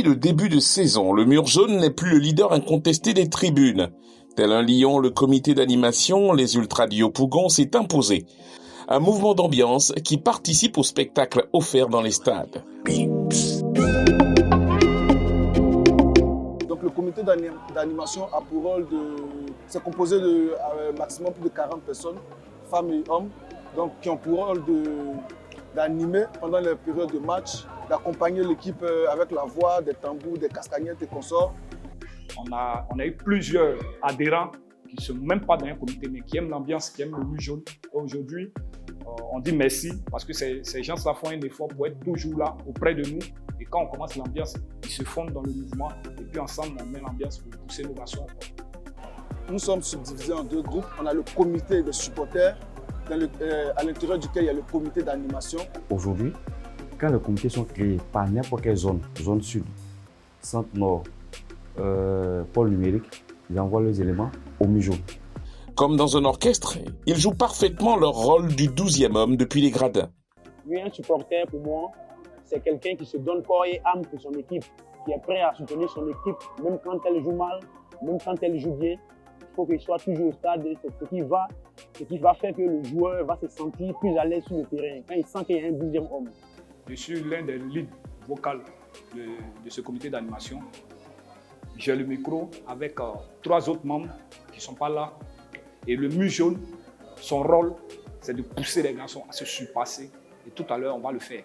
Depuis le début de saison, le mur jaune n'est plus le leader incontesté des tribunes. Tel un lion, le comité d'animation, les Ultras du Yopougon, s'est imposé. Un mouvement d'ambiance qui participe au spectacle offert dans les stades. Donc le comité d'animation a pour rôle c'est composé de maximum plus de 40 personnes, femmes et hommes, donc qui ont pour rôle d'animer pendant les périodes de match, d'accompagner l'équipe avec la voix, des tambours, des castagnettes et consorts. On a eu plusieurs adhérents qui ne sont même pas dans un comité, mais qui aiment l'ambiance, qui aiment le mur jaune. Aujourd'hui, on dit merci parce que ces gens-là font un effort pour être toujours là, auprès de nous. Et quand on commence l'ambiance, ils se fondent dans le mouvement. Et puis ensemble, on met l'ambiance pour pousser nos actions. Nous sommes subdivisés en deux groupes. On a le comité de supporters, à l'intérieur duquel il y a le comité d'animation. Aujourd'hui, quand les comités sont créés par n'importe quelle zone sud, centre nord, pôle numérique, ils envoient leurs éléments au mur jaune. Comme dans un orchestre, ils jouent parfaitement leur rôle du 12e homme depuis les gradins. Lui, un supporter, pour moi, c'est quelqu'un qui se donne corps et âme pour son équipe, qui est prêt à soutenir son équipe, même quand elle joue mal, même quand elle joue bien. Il faut qu'il soit toujours au stade. C'est ce qui va faire que le joueur va se sentir plus à l'aise sur le terrain, quand il sent qu'il y a un 12e homme. Je suis l'un des leads vocaux de ce comité d'animation. J'ai le micro avec 3 autres membres qui ne sont pas là. Et le mur jaune, son rôle, c'est de pousser les garçons à se surpasser. Et tout à l'heure, on va le faire.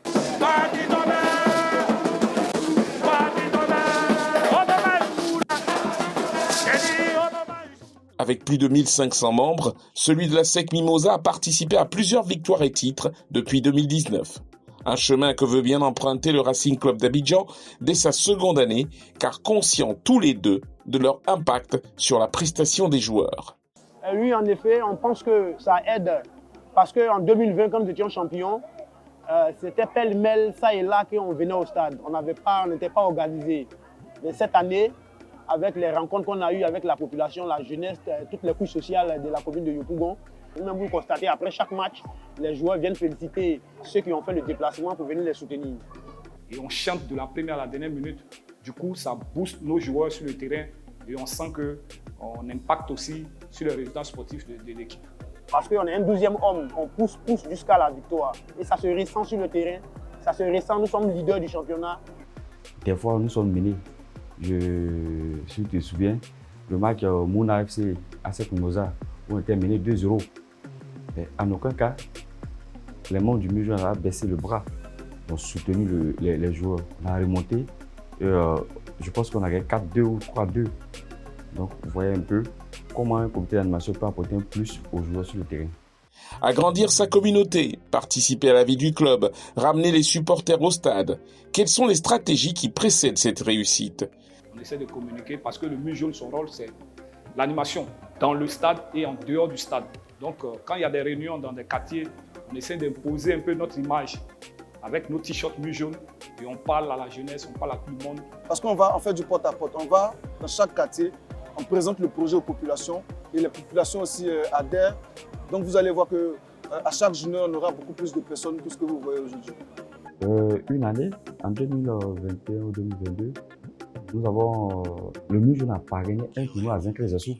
Avec plus de 1500 membres, celui de la SEC Mimosa a participé à plusieurs victoires et titres depuis 2019. Un chemin que veut bien emprunter le Racing Club d'Abidjan dès sa seconde année, car conscients tous les deux de leur impact sur la prestation des joueurs. Oui, en effet, on pense que ça aide parce qu'en 2020, quand nous étions champions, c'était pêle-mêle, ça et là, qu'on venait au stade. On n'était pas organisé. Mais cette année, avec les rencontres qu'on a eues avec la population, la jeunesse, toutes les couches sociales de la commune de Yopougon, même vous constatez, après chaque match, les joueurs viennent féliciter ceux qui ont fait le déplacement pour venir les soutenir. Et on chante de la première à la dernière minute. Du coup, ça booste nos joueurs sur le terrain et on sent qu'on impacte aussi sur les résultats sportifs de l'équipe. Parce qu'on est un 12e homme, on pousse jusqu'à la victoire. Et ça se ressent sur le terrain, ça se ressent, nous sommes leaders du championnat. Des fois, nous sommes menés. Si tu te souviens, le match Mouna FC à SEC Mimosa, où on était menés 2-0. En aucun cas, les membres du mur jaune ont baissé le bras, ont soutenu les joueurs. On a remonté. Et, je pense qu'on a gagné 4-2 ou 3-2. Donc, vous voyez un peu comment un comité d'animation peut apporter un plus aux joueurs sur le terrain. Agrandir sa communauté, participer à la vie du club, ramener les supporters au stade. Quelles sont les stratégies qui précèdent cette réussite? On essaie de communiquer parce que le mur jaune, son rôle, c'est l'animation dans le stade et en dehors du stade. Donc, quand il y a des réunions dans des quartiers, on essaie d'imposer un peu notre image avec nos t-shirts mur jaune et on parle à la jeunesse, on parle à tout le monde. Parce qu'on va en fait du porte-à-porte. On va dans chaque quartier, on présente le projet aux populations et les populations aussi adhèrent. Donc vous allez voir qu'à chaque journée, on aura beaucoup plus de personnes que ce que vous voyez aujourd'hui. Une année, en 2021 ou 2022, nous avons le mur jaune a parrainé un tournoi à Zincré-Zassou.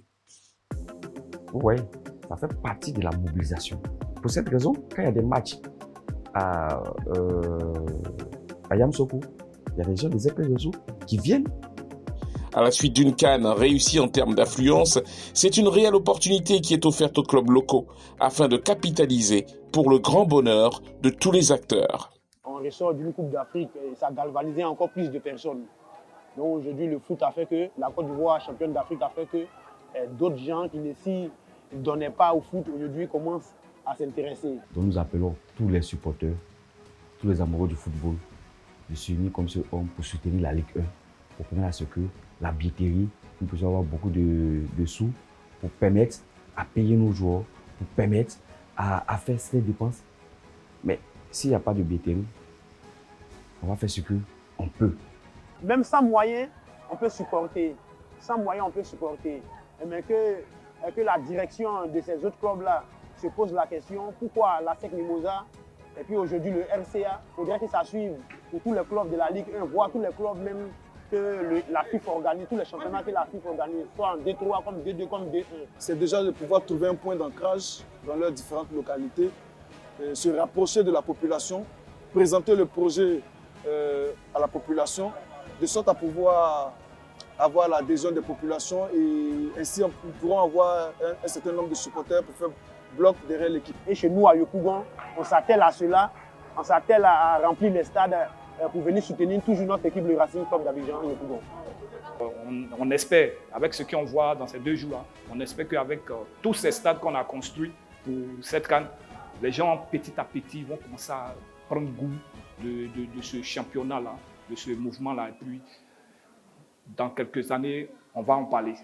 Vous voyez, ça fait partie de la mobilisation. Pour cette raison, quand il y a des matchs à Yamsokou, il y a des gens des Zincré-Zassou qui viennent. À la suite d'une CAN réussie en termes d'affluence, c'est une réelle opportunité qui est offerte aux clubs locaux afin de capitaliser pour le grand bonheur de tous les acteurs. On ressort d'une Coupe d'Afrique et ça a galvanisé encore plus de personnes. Donc aujourd'hui, le foot a fait que, la Côte d'Ivoire, championne d'Afrique, a fait que d'autres gens qui ne s'y donnaient pas au foot aujourd'hui commencent à s'intéresser. Donc nous appelons tous les supporters, tous les amoureux du football, de s'unir comme ce homme pour soutenir la Ligue 1, pour permettre à ce que la billetterie, nous puissions avoir beaucoup de sous pour permettre à payer nos joueurs, pour permettre à faire ces dépenses. Mais s'il n'y a pas de billetterie, on va faire ce qu'on peut. Même sans moyens, on peut supporter. Sans moyens, on peut supporter. Mais que la direction de ces autres clubs-là se pose la question, pourquoi la SEC Mimosa et puis aujourd'hui le RCA, il faudrait que ça suive pour tous les clubs de la Ligue 1, voire tous les clubs même que la FIFA organise, tous les championnats que la FIFA organise, soit en D3, comme D2, comme D1. C'est déjà de pouvoir trouver un point d'ancrage dans leurs différentes localités, se rapprocher de la population, présenter le projet à la population, de sorte à pouvoir avoir l'adhésion des populations et ainsi nous pourrons avoir un certain nombre de supporters pour faire bloc derrière l'équipe. Et chez nous, à Yopougon, on s'attelle à cela, on s'attelle à remplir les stades pour venir soutenir toujours notre équipe, le Racing Club d'Abidjan et Yopougon. On espère, avec ce qu'on voit dans ces 2 jours-là, on espère qu'avec tous ces stades qu'on a construits pour cette CAN, les gens petit à petit vont commencer à prendre goût de ce championnat-là, de ce mouvement-là. Et puis, dans quelques années, on va en parler.